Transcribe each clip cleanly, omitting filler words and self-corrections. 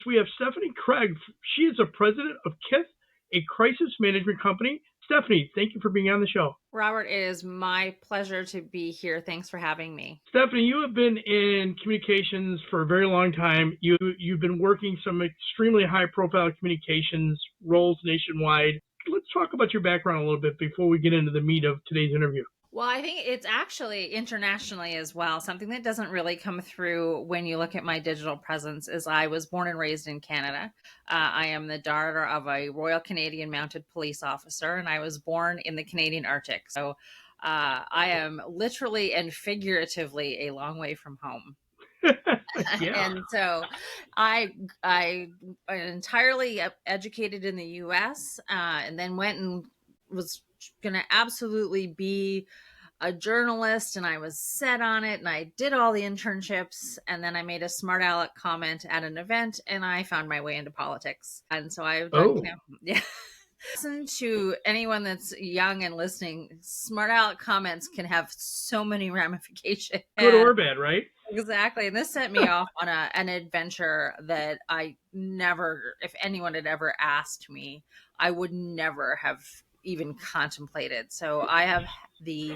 We have Stephanie Craig. She is the president of Kith, a crisis management company. Stephanie, thank you for being on the show. Robert, it is my pleasure to be here. Thanks for having me. Stephanie, you have been in communications for a very long time. You've been working some extremely high-profile communications roles nationwide. Let's talk about your background a little bit before we get into the meat of today's interview. Well, I think it's actually internationally as well. Something that doesn't really come through when you look at my digital presence is I was born and raised in Canada. I am the daughter of a Royal Canadian Mounted Police officer, and I was born in the Canadian Arctic. So I am literally and figuratively a long way from home. Yeah. And so I entirely educated in the US, and then went and was going to absolutely be a journalist, and I was set on it, and I did all the internships, and then I made a smart aleck comment at an event, and I found my way into politics. And so I've done yeah. Listen to anyone that's young and listening. Smart aleck comments can have so many ramifications. Good or bad, right? Exactly. And this set me off on an adventure that I never, if anyone had ever asked me, I would never have even contemplated. So I have the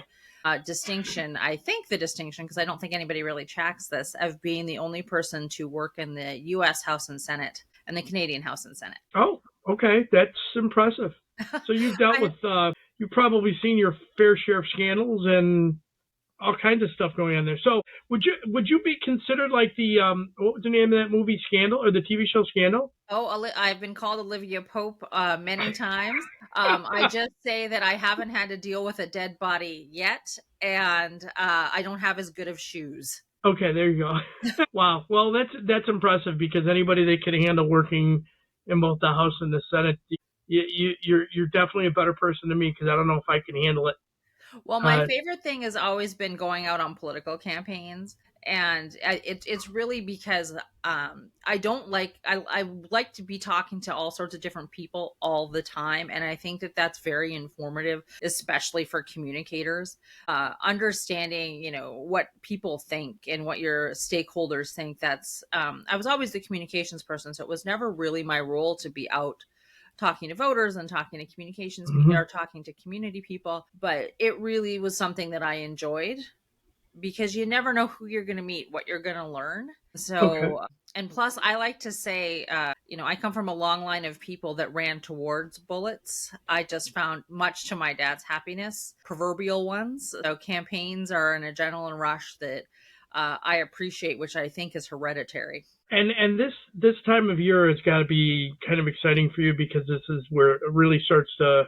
distinction, because I don't think anybody really tracks this, of being the only person to work in the U.S. House and Senate and the Canadian House and Senate. Oh, okay. That's impressive. So you've dealt with, you've probably seen your fair share of scandals and all kinds of stuff going on there. So would you be considered like the what was the name of that movie, Scandal, or the TV show Scandal? Oh, I've been called Olivia Pope many times. I just say that I haven't had to deal with a dead body yet, and I don't have as good of shoes. Okay, there you go. Wow. Well, that's impressive, because anybody that can handle working in both the House and the Senate, you're definitely a better person than me, because I don't know if I can handle it. Well, my favorite thing has always been going out on political campaigns. And it's really because I like to be talking to all sorts of different people all the time. And I think that that's very informative, especially for communicators. Understanding, what people think and what your stakeholders think. I was always the communications person, so it was never really my role to be out talking to voters and talking to communications or talking to community people. But it really was something that I enjoyed, because you never know who you're going to meet, what you're going to learn. So, and plus I like to say, I come from a long line of people that ran towards bullets. I just found, much to my dad's happiness, proverbial ones. So campaigns are an adrenaline rush that I appreciate, which I think is hereditary. And this time of year, it's got to be kind of exciting for you, because this is where it really starts to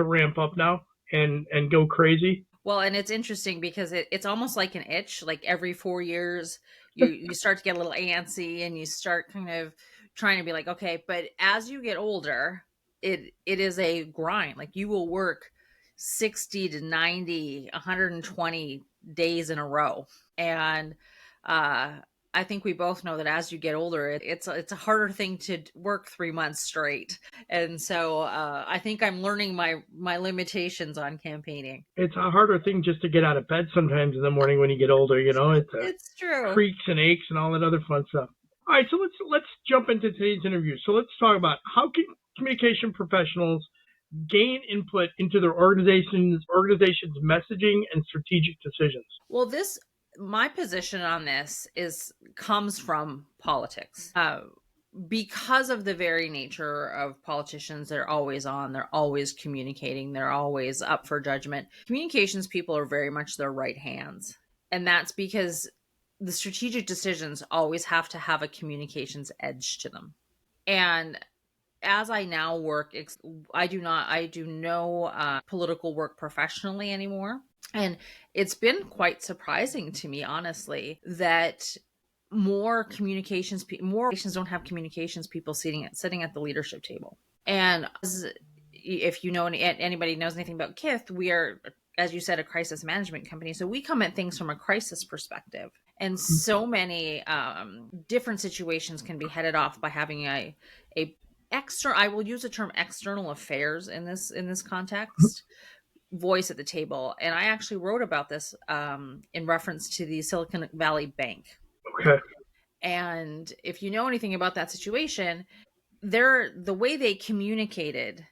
ramp up now and go crazy. Well, and it's interesting because it's almost like an itch. Like every 4 years, you start to get a little antsy, and you start kind of trying to be like, okay. But as you get older, it is a grind. Like you will work 60 to 90, 120 days in a row. And I think we both know that as you get older, it's a harder thing to work 3 months straight. And so I think I'm learning my limitations on campaigning. It's a harder thing just to get out of bed sometimes in the morning when you get older. It's true. Creaks and aches and all that other fun stuff. All right, so let's jump into today's interview. So let's talk about how can communication professionals gain input into their organization's messaging and strategic decisions. Well, my position on this comes from politics. Because of the very nature of politicians, they're always on, they're always communicating, they're always up for judgment. Communications people are very much their right hands. And that's because the strategic decisions always have to have a communications edge to them. And as I now work, I do no political work professionally anymore. And it's been quite surprising to me, honestly, that more communications don't have communications people sitting at the leadership table. And if you know anybody knows anything about Kith, we are, as you said, a crisis management company. So we come at things from a crisis perspective. And so many different situations can be headed off by having I will use the term external affairs in this context, voice at the table. And I actually wrote about this in reference to the Silicon Valley Bank. Okay. And if you know anything about that situation, the way they communicated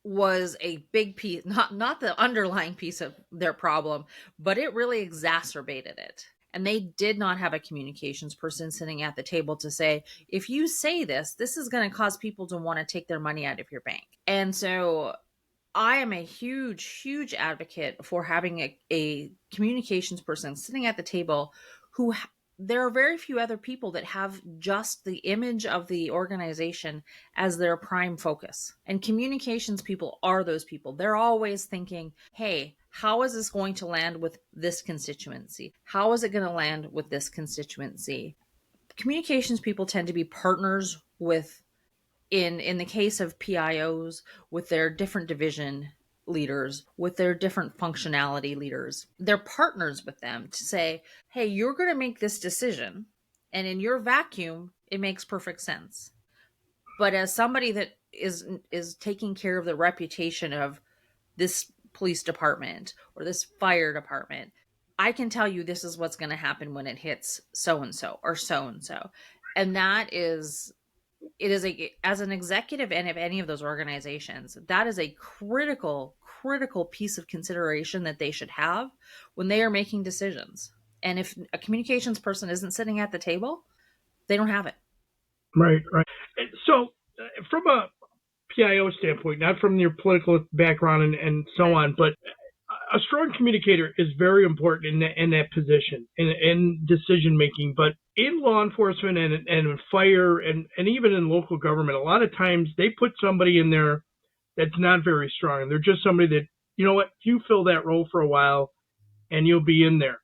was a big piece, not the underlying piece of their problem, but it really exacerbated it. And they did not have a communications person sitting at the table to say, if you say this, this is going to cause people to want to take their money out of your bank. And so I am a huge advocate for having a communications person sitting at the table who there are very few other people that have just the image of the organization as their prime focus. And communications people are those people. They're always thinking, hey, how is this going to land with this constituency? How is it going to land with this constituency? Communications people tend to be partners with, in the case of PIOs, with their different division leaders, with their different functionality leaders. They're partners with them to say, hey, you're going to make this decision, and in your vacuum it makes perfect sense, but as somebody that is taking care of the reputation of this police department or this fire department, I can tell you this is what's going to happen when it hits so and so or so and so. And that is, it is as an executive and of any of those organizations, that is a critical piece of consideration that they should have when they are making decisions. And if a communications person isn't sitting at the table, they don't have it. Right. So from a PIO standpoint, not from your political background and so on, but a strong communicator is very important in that position, in decision making. But in law enforcement and fire and even in local government, a lot of times they put somebody in there that's not very strong. They're just somebody that, you know what, you fill that role for a while and you'll be in there.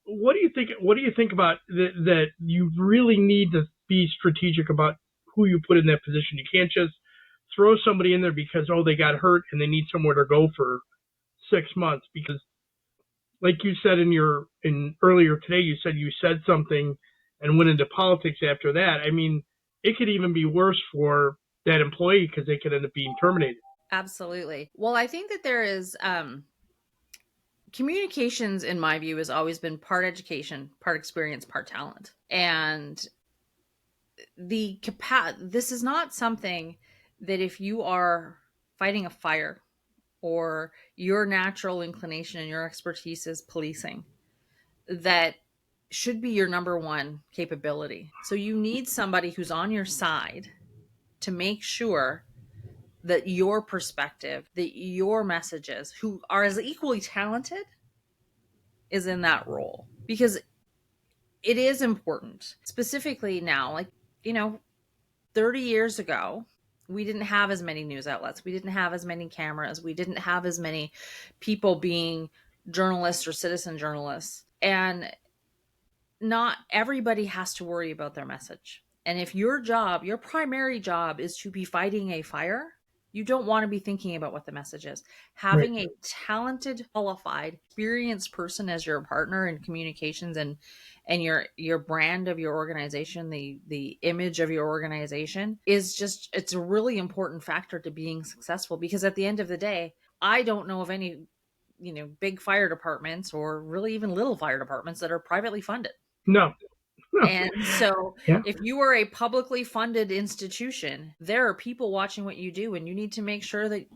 What do you think? What do you think about that you really need to be strategic about who you put in that position? You can't just throw somebody in there because, oh, they got hurt and they need somewhere to go for 6 months, because like you said in earlier today, you said something and went into politics after that. I mean, it could even be worse for that employee because they could end up being terminated. Absolutely. Well, I think that there is communications, in my view, has always been part education, part experience, part talent. And this is not something that if you are fighting a fire or your natural inclination and your expertise is policing, that should be your number one capability. So you need somebody who's on your side to make sure that your perspective, that your messages, who are as equally talented, is in that role. Because it is important, specifically now, like, 30 years ago, we didn't have as many news outlets. We didn't have as many cameras. We didn't have as many people being journalists or citizen journalists. And not everybody has to worry about their message. And if your primary job is to be fighting a fire, you don't want to be thinking about what the message is. Having a talented, qualified, experienced person as your partner in communications and your brand of your organization, the image of your organization, it's a really important factor to being successful. Because at the end of the day, I don't know of any big fire departments, or really even little fire departments, that are privately funded. No. And so if you are a publicly funded institution, there are people watching what you do, and you need to make sure that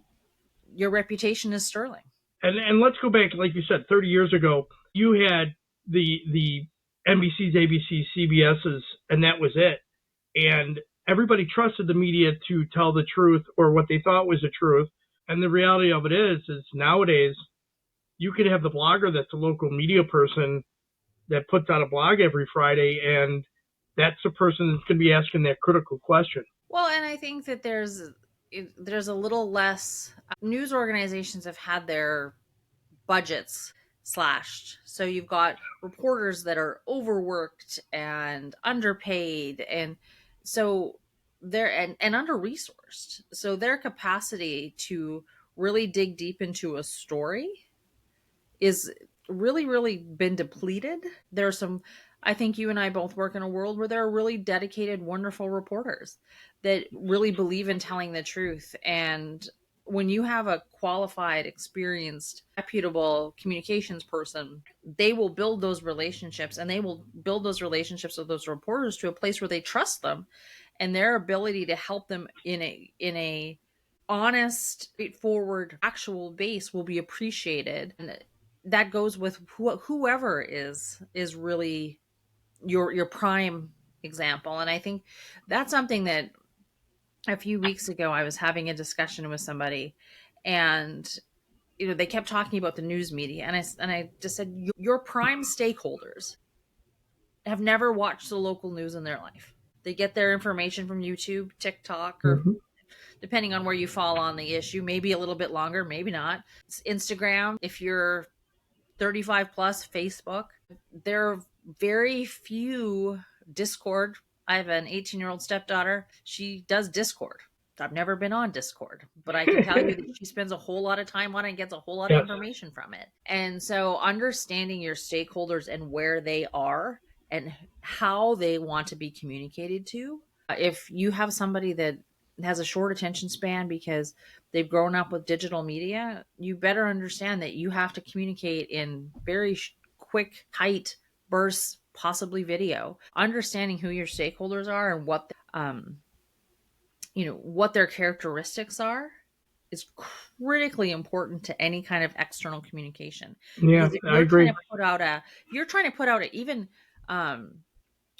your reputation is sterling. And let's go back, like you said, 30 years ago, you had the NBCs, ABCs, CBSs, and that was it. And everybody trusted the media to tell the truth, or what they thought was the truth. And the reality of it is nowadays you could have the blogger that's a local media person that puts out a blog every Friday, and that's the person that's going to be asking that critical question. Well, and I think that there's a little less. News organizations have had their budgets slashed. So you've got reporters that are overworked and underpaid, and so they're and under-resourced. So their capacity to really dig deep into a story is really been depleted. There are some, I think you and I both work in a world where there are really dedicated, wonderful reporters that really believe in telling the truth and when you have a qualified, experienced, reputable communications person, they will build those relationships, and they will build those relationships with those reporters to a place where they trust them, and their ability to help them in a honest, straightforward, actual base will be appreciated. And that goes with whoever is really your prime example. And I think that's something that a few weeks ago I was having a discussion with somebody, and they kept talking about the news media, and I just said, your prime stakeholders have never watched the local news in their life. They get their information from YouTube, TikTok, or depending on where you fall on the issue, maybe a little bit longer, maybe not. It's Instagram. If you're 35 plus, Facebook. There are very few. Discord. I have an 18-year-old stepdaughter. She does Discord. I've never been on Discord, but I can tell you that she spends a whole lot of time on it and gets a whole lot of information from it. And so understanding your stakeholders and where they are and how they want to be communicated to. If you have somebody that has a short attention span because they've grown up with digital media, you better understand that you have to communicate in very quick, tight bursts, possibly video. Understanding who your stakeholders are and what what their characteristics are is critically important to any kind of external communication. Yeah, I agree. You're trying to put out even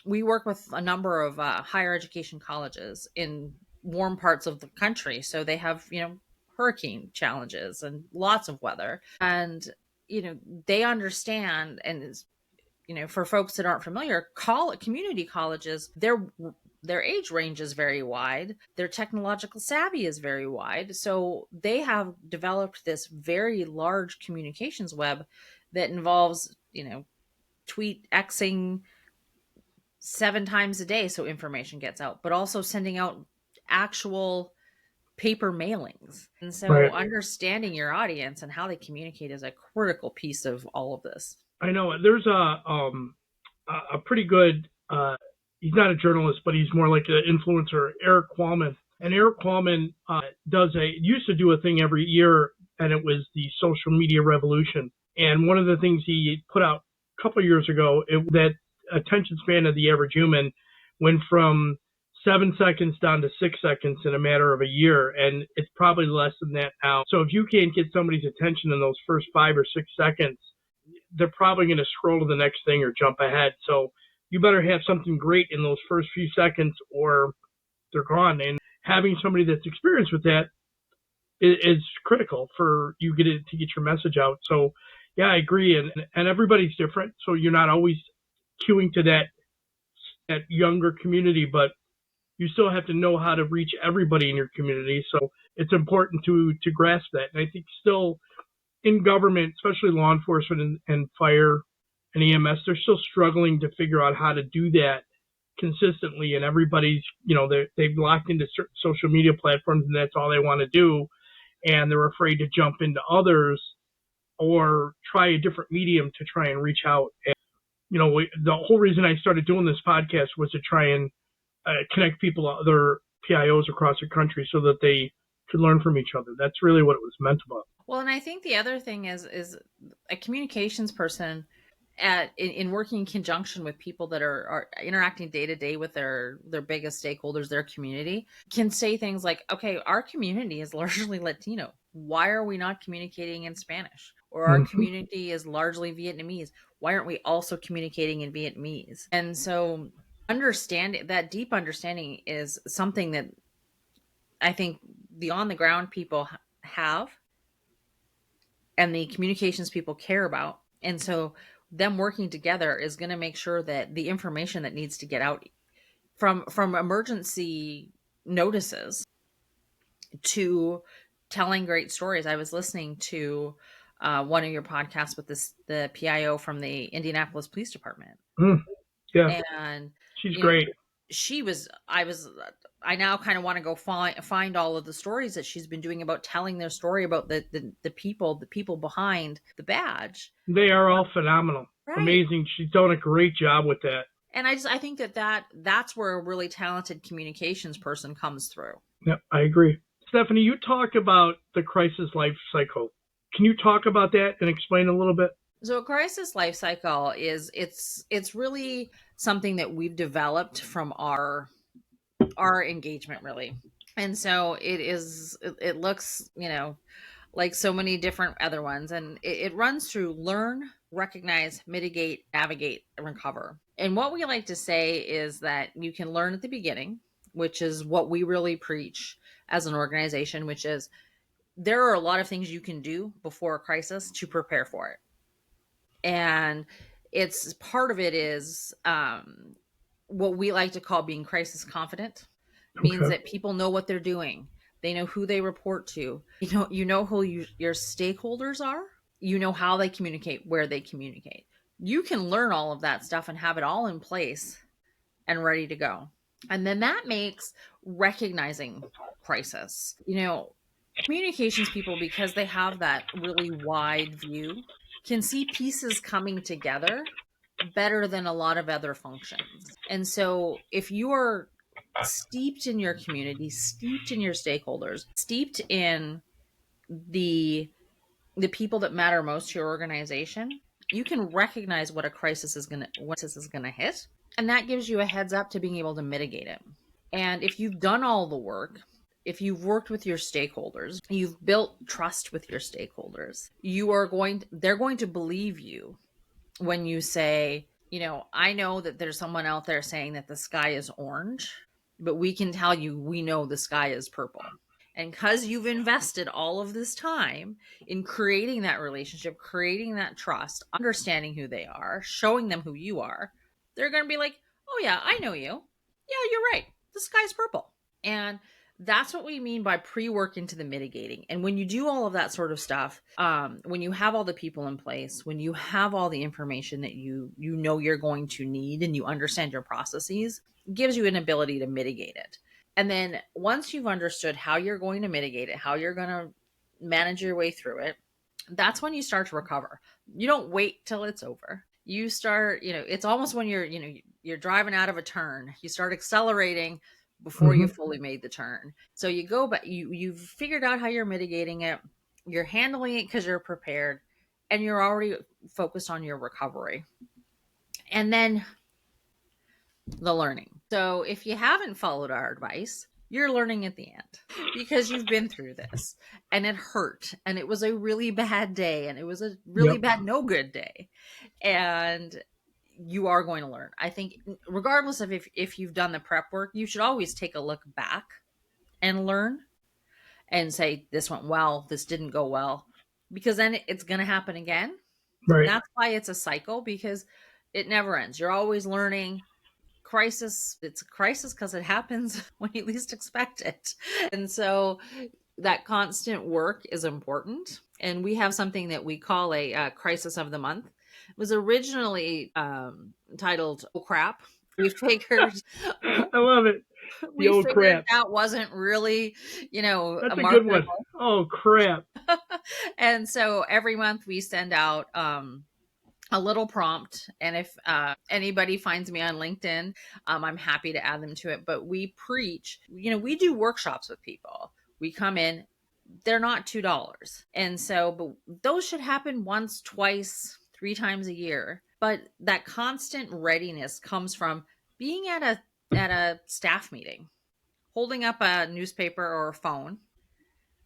we work with a number of higher education colleges in warm parts of the country, so they have hurricane challenges and lots of weather, and they understand. And for folks that aren't familiar, community colleges, their age range is very wide, their technological savvy is very wide, so they have developed this very large communications web that involves tweet Xing 7 times a day so information gets out, but also sending out actual paper mailings. And so understanding your audience and how they communicate is a critical piece of all of this. I know there's a pretty good, he's not a journalist, but he's more like an influencer, Eric Qualman. And Eric Qualman used to do a thing every year, and it was the social media revolution. And one of the things he put out a couple of years ago, that attention span of the average human went from 7 seconds down to 6 seconds in a matter of a year, and it's probably less than that now. So if you can't get somebody's attention in those first 5 or 6 seconds, they're probably going to scroll to the next thing or jump ahead. So you better have something great in those first few seconds or they're gone. And having somebody that's experienced with that is critical for you to get your message out. So yeah, I agree. And everybody's different, so you're not always queuing to that younger community, but you still have to know how to reach everybody in your community. So it's important to grasp that. And I think still in government, especially law enforcement and fire and EMS, they're still struggling to figure out how to do that consistently. And everybody's, they've locked into certain social media platforms, and that's all they want to do. And they're afraid to jump into others or try a different medium to try and reach out. And, the whole reason I started doing this podcast was to try and connect people to other PIOs across the country so that they could learn from each other. That's really what it was meant about. Well, and I think the other thing is a communications person in working in conjunction with people that are interacting day to day with their biggest stakeholders, their community, can say things like, okay, our community is largely Latino. Why are we not communicating in Spanish? Or our community is largely Vietnamese. Why aren't we also communicating in Vietnamese? And so that deep understanding is something that I think the on the ground people have and the communications people care about. And so them working together is going to make sure that the information that needs to get out from emergency notices to telling great stories. I was listening to one of your podcasts with the PIO from the Indianapolis Police Department. Yeah. And she's great. I now kind of want to go find all of the stories that she's been doing about telling their story about the people behind the badge. They are all phenomenal. Right. Amazing. She's done a great job with that. And I think that's where a really talented communications person comes through. Yep, I agree. Stephanie, you talk about the crisis life cycle. Can you talk about that and explain a little bit? So a crisis life cycle is it's really something that we've developed from our engagement, really. And so it looks, like so many different other ones, and it runs through learn, recognize, mitigate, navigate, and recover. And what we like to say is that you can learn at the beginning, which is what we really preach as an organization, which is there are a lot of things you can do before a crisis to prepare for it. And it's part of it is what we like to call being crisis confident. Means that people know what they're doing. They know who they report to. You know who your stakeholders are. You know how they communicate, where they communicate. You can learn all of that stuff and have it all in place and ready to go. And then that makes recognizing crisis. Communications people, because they have that really wide view, can see pieces coming together better than a lot of other functions. And so if you are steeped in your community, steeped in your stakeholders, steeped in the people that matter most to your organization, you can recognize what a crisis is going to hit, and that gives you a heads up to being able to mitigate it. And if you've done all the work, if you've worked with your stakeholders, you've built trust with your stakeholders, they're going to believe you when you say, I know that there's someone out there saying that the sky is orange, but we can tell you, we know the sky is purple. And because you've invested all of this time in creating that relationship, creating that trust, understanding who they are, showing them who you are, they're going to be like, oh yeah, I know you. Yeah, you're right. The sky's purple. And that's what we mean by pre-work into the mitigating. And when you do all of that sort of stuff, when you have all the people in place, when you have all the information that you know you're going to need, and you understand your processes, it gives you an ability to mitigate it. And then once you've understood how you're going to mitigate it, how you're going to manage your way through it, that's when you start to recover. You don't wait till it's over. You start, it's almost when you're driving out of a turn, you start accelerating before you fully made the turn. So you go, but you've figured out how you're mitigating it. You're handling it because you're prepared, and you're already focused on your recovery. And then the learning. So if you haven't followed our advice, you're learning at the end because you've been through this, and it hurt, and it was a really bad day, and it was a really bad, no good day. And you are going to learn. I think regardless of if you've done the prep work, you should always take a look back and learn and say, this went well, this didn't go well, because then it's going to happen again. Right. And that's why it's a cycle, because it never ends. You're always learning. It's a crisis because it happens when you least expect it. And so that constant work is important. And we have something that we call a crisis of the month. It was originally titled "Oh Crap." We figured, I love it. We figured crap. That wasn't really, that's a good one. Oh crap! And so every month we send out a little prompt, and if anybody finds me on LinkedIn, I'm happy to add them to it. But we preach, we do workshops with people. We come in. They're not $2. And so, but those should happen once, twice, 3 times a year. But that constant readiness comes from being at a staff meeting, holding up a newspaper or a phone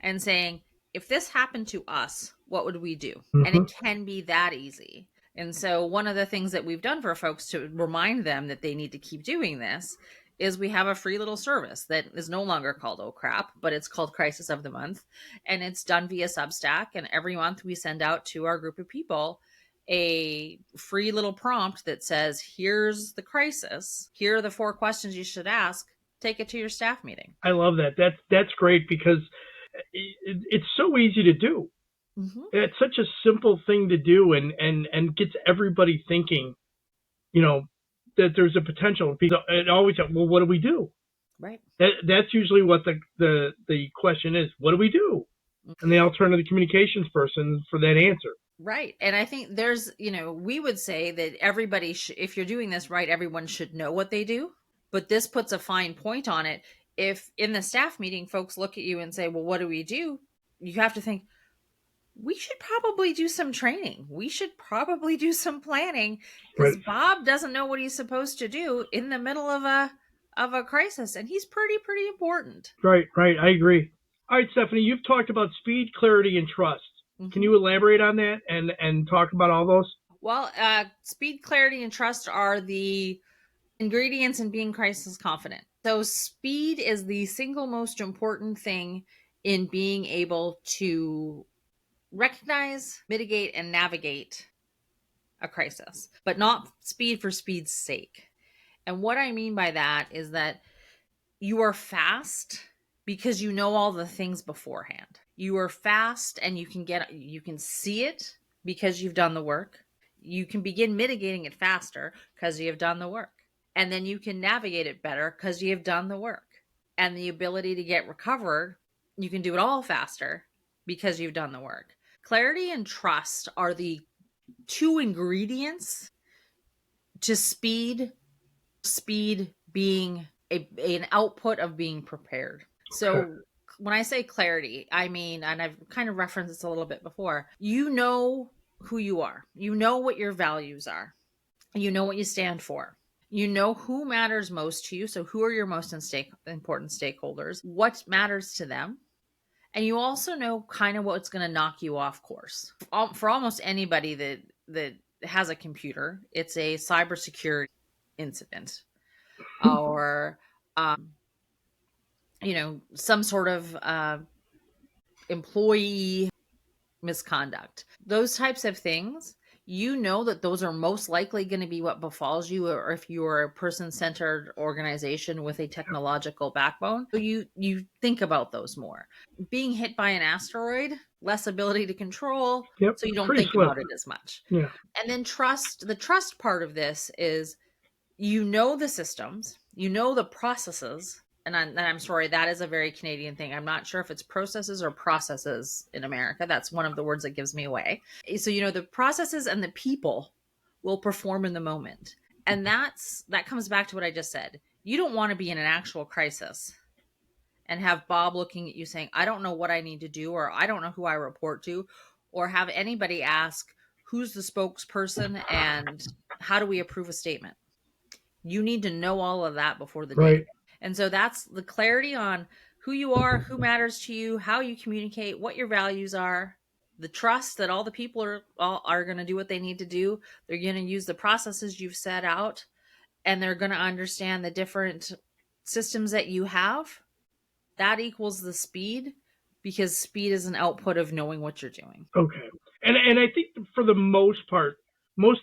and saying, if this happened to us, what would we do? And it can be that easy. And so one of the things that we've done for folks to remind them that they need to keep doing this is we have a free little service that is no longer called Oh Crap, but it's called Crisis of the Month. And it's done via Substack. And every month we send out to our group of people a free little prompt that says, here's the crisis. Here are the 4 questions you should ask. Take it to your staff meeting. I love that. That's great, because it's so easy to do. Mm-hmm. It's such a simple thing to do, and gets everybody thinking, that there's a potential. It always, well, what do we do? Right. That's usually what the question is. What do we do? Mm-hmm. And they all turn to the communications person for that answer. Right. And I think there's, we would say that everybody, if you're doing this right, everyone should know what they do. But this puts a fine point on it. if in the staff meeting, folks look at you and say, well, what do we do? You have to think, we should probably do some training. We should probably do some planning, because Right. Bob doesn't know what he's supposed to do in the middle of a crisis, and he's pretty important. Right. I agree. All right, Stephanie, you've talked about speed, clarity, and trust. Can Mm-hmm. you elaborate on that and talk about all those? Well, speed, clarity, and trust are the ingredients in being crisis confident. So, speed is the single most important thing in being able to recognize, mitigate, and navigate a crisis, but not speed for speed's sake. And what I mean by that is that you are fast because you know all the things beforehand. You are fast and you can see it because you've done the work. You can begin mitigating it faster because you have done the work. And then you can navigate it better because you have done the work. And the ability to get recovered, you can do it all faster because you've done the work. Clarity and trust are the two ingredients to speed being an output of being prepared. So Okay. when I say clarity, I mean, and I've kind of referenced this a little bit before, you know who you are. You know what your values are. You know what you stand for. You know who matters most to you. So who are your most important stakeholders? What matters to them? And you also know kind of what's going to knock you off course. For almost anybody that has a computer, it's a cybersecurity incident, or some sort of employee misconduct. Those types of things, you know that those are most likely going to be what befalls you, or if you're a person-centered organization with a technological backbone, so you think about those more. Being hit by an asteroid, less ability to control, Yep. so you don't Pretty think swift. about it as much. Yeah. And then trust, the trust part of this is, you know the systems, you know the processes, and I'm sorry, that is a very Canadian thing. I'm not sure if it's processes or processes in America. That's one of the words that gives me away. So you know the processes and the people will perform in the moment, and that comes back to what I just said. You don't want to be in an actual crisis and have Bob looking at you saying, I don't know what I need to do, or I don't know who I report to, or have anybody ask, who's the spokesperson and how do we approve a statement? You need to know all of that before the day. Right. And so that's the clarity on who you are, who matters to you, how you communicate, what your values are, the trust that all the people are going to do what they need to do. They're going to use the processes you've set out, and they're going to understand the different systems that you have. That equals the speed, because speed is an output of knowing what you're doing. Okay. And I think for the most part, most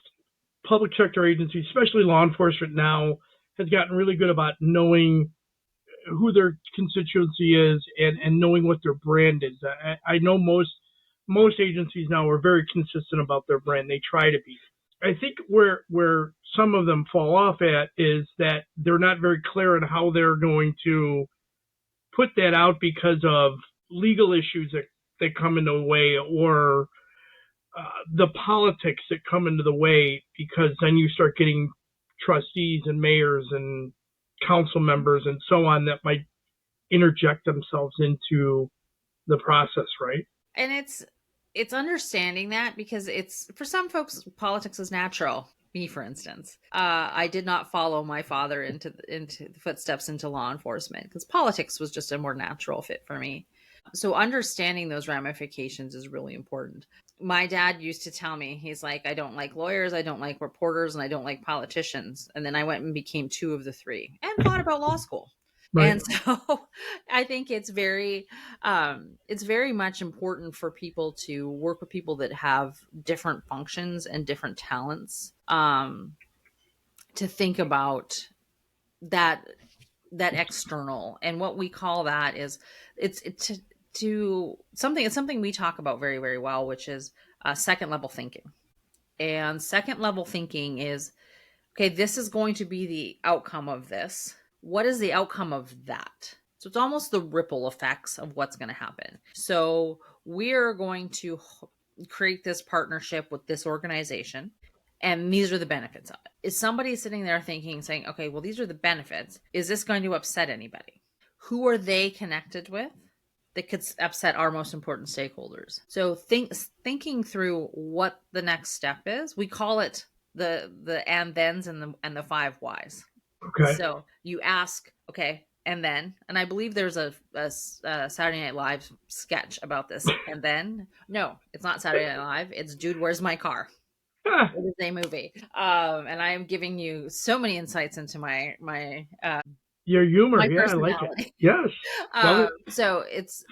public sector agencies, especially law enforcement now, has gotten really good about knowing who their constituency is and knowing what their brand is. I know most agencies now are very consistent about their brand. They try to be. I think where some of them fall off at is that they're not very clear on how they're going to put that out because of legal issues that come into the way, or the politics that come into the way, because then you start getting trustees and mayors and council members and so on that might interject themselves into the process, right? And it's understanding that, because it's, for some folks, politics is natural. Me, for instance, I did not follow my father into the footsteps into law enforcement, because politics was just a more natural fit for me. So understanding those ramifications is really important. My dad used to tell me, he's like, I don't like lawyers, I don't like reporters, and I don't like politicians. And then I went and became two of the three and thought about law school. Right. And so I think it's very much important for people to work with people that have different functions and different talents, to think about that external. And what we call that is, it's something we talk about very, very well, which is second level thinking. And second level thinking is, okay, this is going to be the outcome of this. What is the outcome of that? So it's almost the ripple effects of what's going to happen. So we're going to create this partnership with this organization, and these are the benefits of it. Is somebody sitting there thinking, saying, okay, well, these are the benefits. Is this going to upset anybody? who are they connected with that could upset our most important stakeholders. So thinking through what the next step is, we call it the and thens and the 5 whys. Okay. So you ask, okay, and then, and I believe there's a Saturday Night Live sketch about this. And then, no, it's not Saturday Night Live. It's Dude, Where's My Car? It is a movie. And I am giving you so many insights into my Your humor. my Yeah, I like it. personality. Yes. Love it. So it's,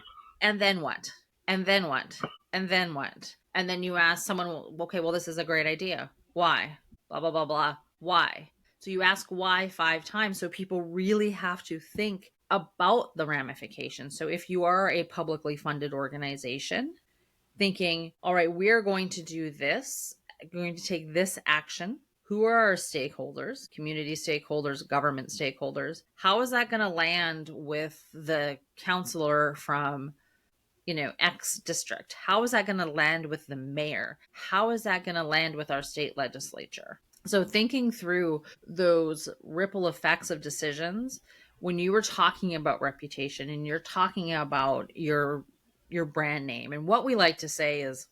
and then what? And then what? And then what? And then you ask someone, okay, well, this is a great idea. Why? Blah, blah, blah, blah. Why? So you ask why 5 times. So people really have to think about the ramifications. So if you are a publicly funded organization, thinking, all right, we're going to do this, going to take this action. Who are our stakeholders, community stakeholders, government stakeholders? How is that going to land with the counselor from, X district? How is that going to land with the mayor? How is that going to land with our state legislature? So thinking through those ripple effects of decisions, when you were talking about reputation and you're talking about your brand name, and what we like to say is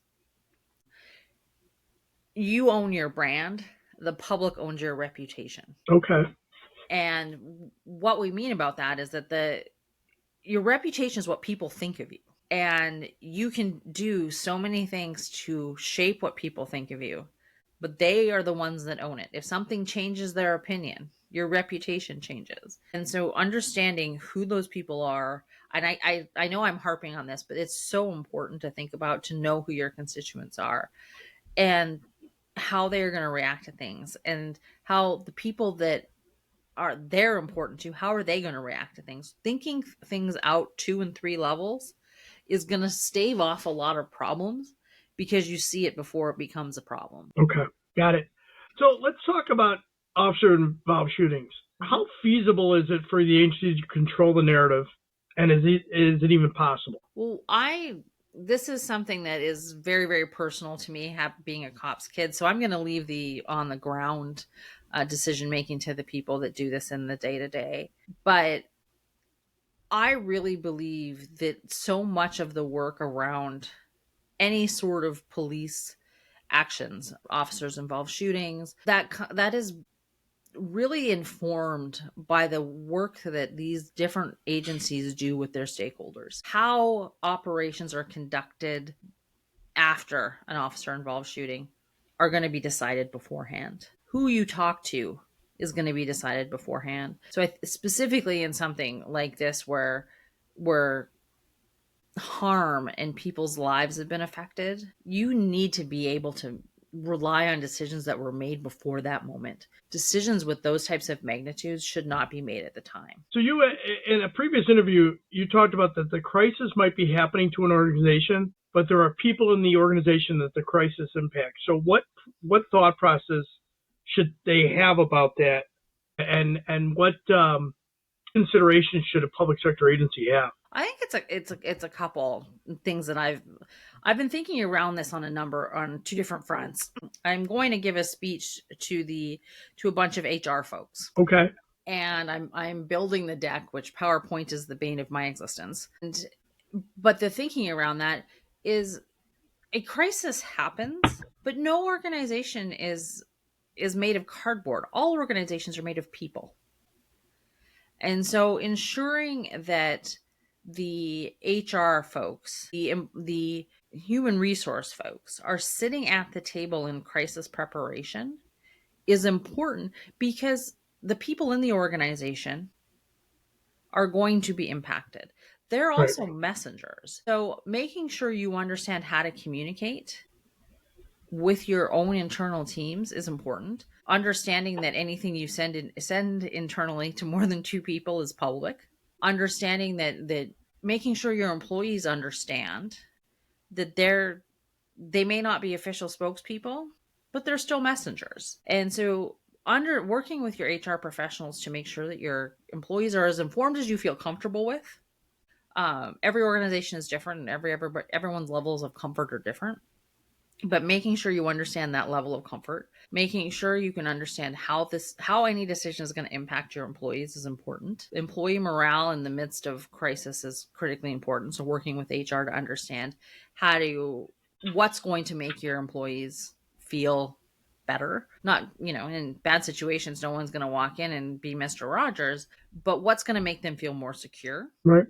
you own your brand, the public owns your reputation. Okay. And what we mean about that is that your reputation is what people think of you. And you can do so many things to shape what people think of you, but they are the ones that own it. If something changes their opinion, your reputation changes. And so understanding who those people are, and I know I'm harping on this, but it's so important to think about, to know who your constituents are and how they're going to react to things, and how the people that are they're important to, how are they going to react to things. Thinking things out 2 and 3 levels is going to stave off a lot of problems, because you see it before it becomes a problem. Okay. Got it. So let's talk about officer-involved shootings. How feasible is it for the agency to control the narrative, and is it even possible? Well, this is something that is very, very personal to me, being a cop's kid. So I'm going to leave the on the ground decision making to the people that do this in the day to day. But I really believe that so much of the work around any sort of police actions, officers involved shootings, that is really informed by the work that these different agencies do with their stakeholders. How operations are conducted after an officer involved shooting are going to be decided beforehand. Who you talk to is going to be decided beforehand. So specifically in something like this where harm and people's lives have been affected, you need to be able to rely on decisions that were made before that moment. Decisions with those types of magnitudes should not be made at the time. So you, in a previous interview, you talked about that the crisis might be happening to an organization, but there are people in the organization that the crisis impacts. So what thought process should they have about that, and what considerations should a public sector agency have? I think it's a couple things that I've been thinking around this on 2 different fronts. I'm going to give a speech to a bunch of HR folks. Okay. And I'm building the deck, which PowerPoint is the bane of my existence. But the thinking around that is, a crisis happens, but no organization is made of cardboard. All organizations are made of people. And so ensuring that the HR folks, the human resource folks are sitting at the table in crisis preparation is important, because the people in the organization are going to be impacted. They're also messengers. So making sure you understand how to communicate with your own internal teams is important. Understanding that anything you send internally to more than 2 people is public. Understanding that making sure your employees understand that they may not be official spokespeople, but they're still messengers. And so working with your HR professionals to make sure that your employees are as informed as you feel comfortable with. Every organization is different, and everyone's levels of comfort are different. But making sure you understand that level of comfort, making sure you can understand how any decision is going to impact your employees is important. Employee morale in the midst of crisis is critically important. So working with HR to understand what's going to make your employees feel better. Not, in bad situations, no one's going to walk in and be Mr. Rogers, but what's going to make them feel more secure. Right.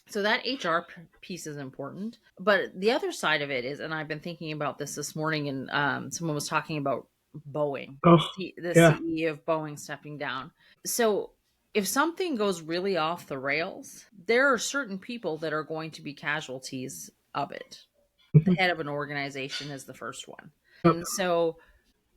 So that HR piece is important. But the other side of it is, and I've been thinking about this morning, and someone was talking about Boeing, Oh, the yeah. CEO of Boeing stepping down. So if something goes really off the rails, there are certain people that are going to be casualties of it. The head of an organization is the first one. And so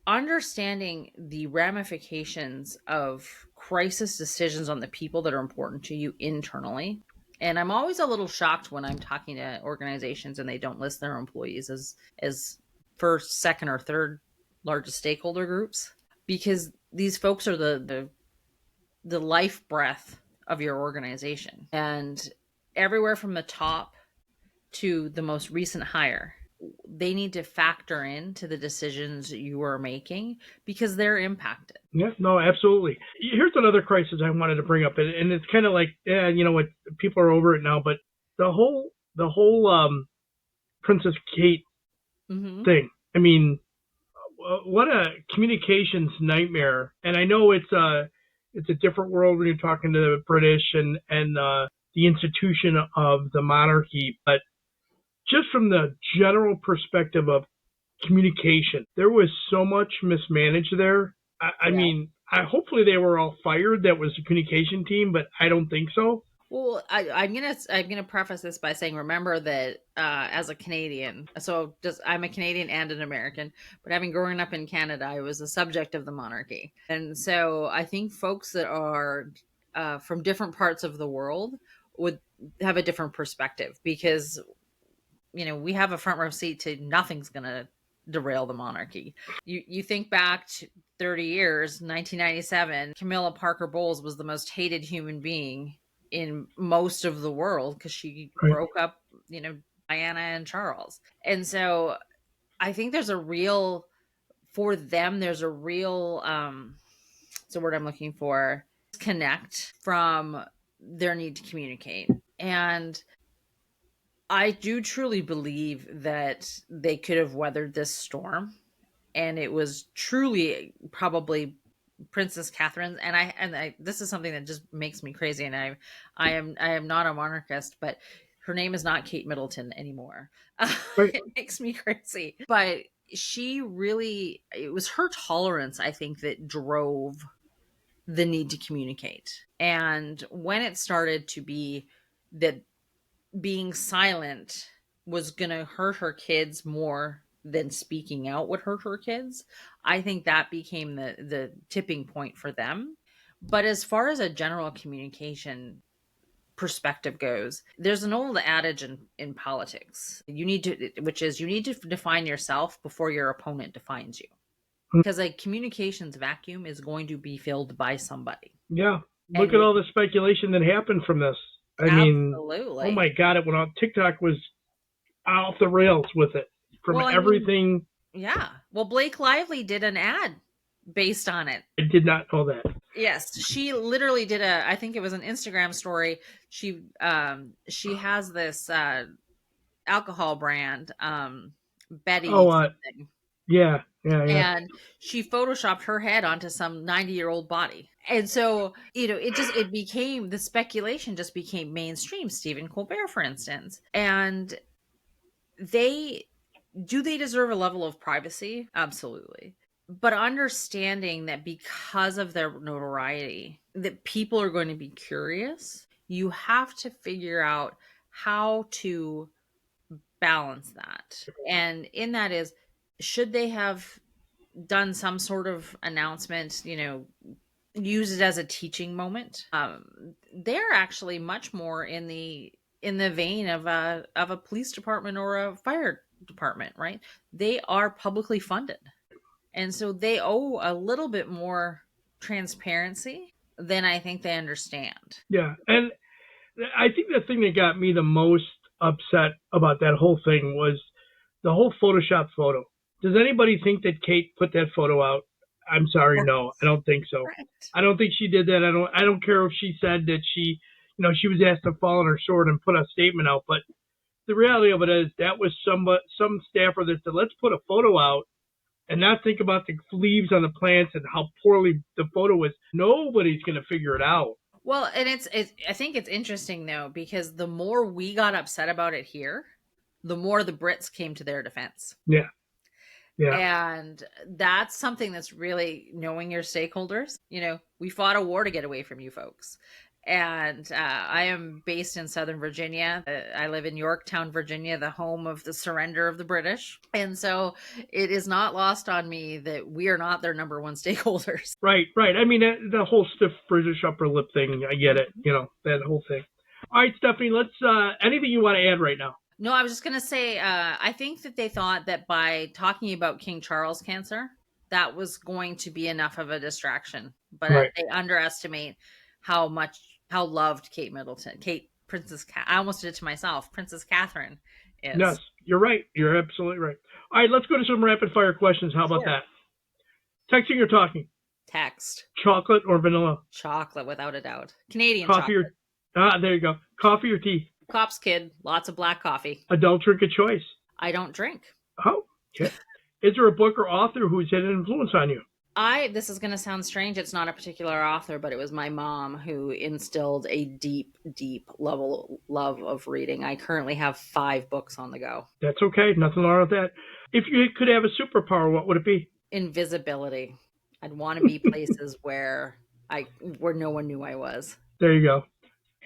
understanding the ramifications of crisis decisions on the people that are important to you internally. And I'm always a little shocked when I'm talking to organizations and they don't list their employees as first, second, or third largest stakeholder groups, because these folks are the life breath of your organization. And everywhere from the top to the most recent hire, they need to factor into the decisions you are making because they're impacted. Yeah, no, absolutely. Here's another crisis I wanted to bring up, and it's kind of like, you know what, people are over it now, but the whole Princess Kate thing. I mean, what a communications nightmare. And I know it's a different world when you're talking to the British and the institution of the monarchy, but just from the general perspective of communication, there was so much mismanaged there. I mean, hopefully they were all fired. That was the communication team, but I don't think so. Well, I'm gonna preface this by saying, remember that as a Canadian, so I'm a Canadian and an American, but having grown up in Canada, I was a subject of the monarchy, and so I think folks that are from different parts of the world would have a different perspective because we have a front row seat to nothing's gonna derail the monarchy. You think back to 30 years, 1997, Camilla Parker Bowles was the most hated human being in most of the world because she broke up, Diana and Charles. And so I think there's a real it's the word I'm looking for, disconnect from their need to communicate. And I do truly believe that they could have weathered this storm, and it was truly probably Princess Catherine's. And I this is something that just makes me crazy. And I am not a monarchist, but her name is not Kate Middleton anymore. It makes me crazy. But it was her tolerance, I think, that drove the need to communicate. And when it started to be that being silent was going to hurt her kids more than speaking out would hurt her kids, I think that became the tipping point for them. But as far as a general communication perspective goes, there's an old adage in politics, which is you need to define yourself before your opponent defines you, because a communications vacuum is going to be filled by somebody. Yeah, look at all the speculation that happened from this. I mean, oh my God, it went on. TikTok was off the rails with it from everything. Yeah. Well, Blake Lively did an ad based on it. I did not know that. Yes, she literally did I think it was an Instagram story. She has this alcohol brand, Betty something. Yeah. And she photoshopped her head onto some 90-year-old body. And so, the speculation just became mainstream. Stephen Colbert, for instance. And they deserve a level of privacy? Absolutely. But understanding that because of their notoriety, that people are going to be curious, you have to figure out how to balance that. And in that is, should they have done some sort of announcement, use it as a teaching moment? They're actually much more in the vein of a police department or a fire department, right? They are publicly funded. And so they owe a little bit more transparency than I think they understand. Yeah. And I think the thing that got me the most upset about that whole thing was the whole Photoshop photo. Does anybody think that Kate put that photo out? I'm sorry, no, I don't think so. Right. I don't think she did that. I don't care if she said that she was asked to fall on her sword and put a statement out, but the reality of it is that was some staffer that said, let's put a photo out and not think about the leaves on the plants and how poorly the photo was. Nobody's going to figure it out. Well, and I think it's interesting though, because the more we got upset about it here, the more the Brits came to their defense. Yeah. Yeah. And that's something that's really knowing your stakeholders. We fought a war to get away from you folks. And I am based in Southern Virginia. I live in Yorktown, Virginia, the home of the surrender of the British. And so it is not lost on me that we are not their number one stakeholders. Right. I mean, the whole stiff British upper lip thing, I get it. That whole thing. All right, Stephanie, let's, anything you want to add right now? No, I was just going to say, I think that they thought that by talking about King Charles cancer, that was going to be enough of a distraction. But Right. They underestimate how loved Princess Catherine is. Yes, you're right. You're absolutely right. All right, let's go to some rapid fire questions. How about that? Texting or talking? Text. Chocolate or vanilla? Chocolate, without a doubt. Canadian Coffee chocolate. there you go. Coffee or tea? Cop's kid, lots of black coffee. Adult drink of choice? I don't drink. Oh, okay. Is there a book or author who's had an influence on you? This is going to sound strange. It's not a particular author, but it was my mom who instilled a deep, deep love of reading. I currently have 5 books on the go. That's okay. Nothing wrong with that. If you could have a superpower, what would it be? Invisibility. I'd want to be places where no one knew I was. There you go.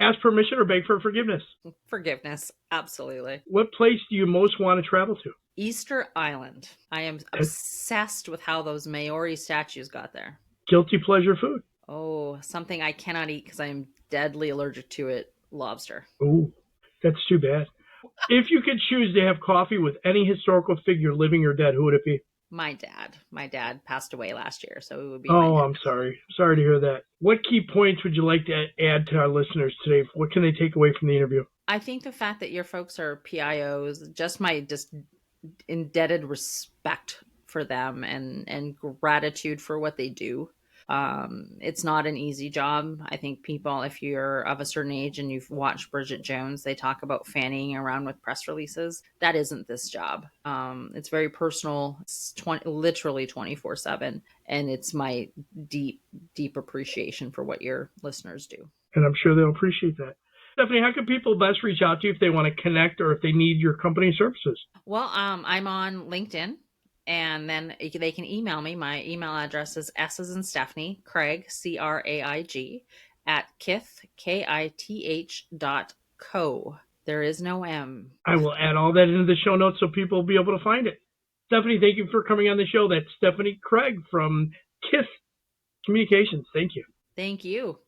Ask permission or beg for forgiveness? Forgiveness. Absolutely. What place do you most want to travel to? Easter Island. I am obsessed with how those Maori statues got there. Guilty pleasure food? Oh, something I cannot eat because I am deadly allergic to it. Lobster. Ooh, that's too bad. If you could choose to have coffee with any historical figure, living or dead, who would it be? My dad. My dad passed away last year, so it would be. Oh, I'm sorry. Sorry to hear that. What key points would you like to add to our listeners today? What can they take away from the interview? I think the fact that your folks are PIOs, just my indebted respect for them and gratitude for what they do. It's not an easy job. I think people, if you're of a certain age and you've watched Bridget Jones, they talk about fanning around with press releases. That isn't this job. It's very personal. It's literally 24/7. And it's my deep, deep appreciation for what your listeners do. And I'm sure they'll appreciate that. Stephanie, how can people best reach out to you if they want to connect or if they need your company services? Well, I'm on LinkedIn. And then they can email me. My email address is S as in Stephanie, Craig, CRAIG, @Kith, KITH.co. There is no M. I will add all that into the show notes so people will be able to find it. Stephanie, thank you for coming on the show. That's Stephanie Craig from Kith Communications. Thank you. Thank you.